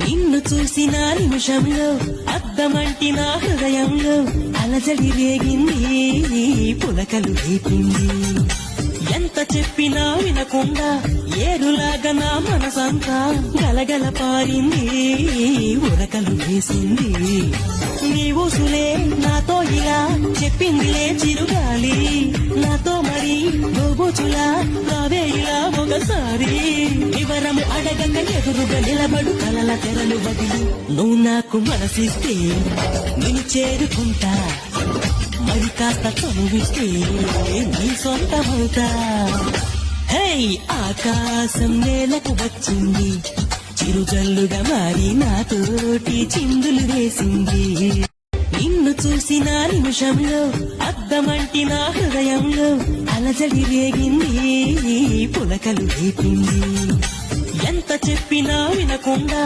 నిన్ను చూసిన నిమిషంలో అద్దమంటి నా హృదయంలో అలజడి రేగింది, పులకలు రేపింది. ఎంత చెప్పినా వినకుండా ఏరులాగా నా మనసంతా గలగల పారింది, ఉరకలు వేసింది. నీ ఊసులే నాతో ఇలా చెప్పిందిలే చిరుగాలి, నాతో మరి గోబోచులా రావే ఇలా ఒకసారి. వివరము అడగక ఎదురుగా నిలబడు కలల తెరలు వదిలి, నువ్వు నాకు మనసిస్తే నేను చేరుకుంటా, మరి కాస్త చనువిస్తే నీ సొంతమవుతా. హే, ఆకాశం నేలకు వచ్చింది, చిరుజల్లుగా మారి నాతోటి చిందులు వేసింది. నిన్ను చూసిన నిమిషంలో అద్దమంటి నా హృదయంలో అలజడి రేగింది, పులకలు రేపింది. ఎంత చెప్పినా వినకుండా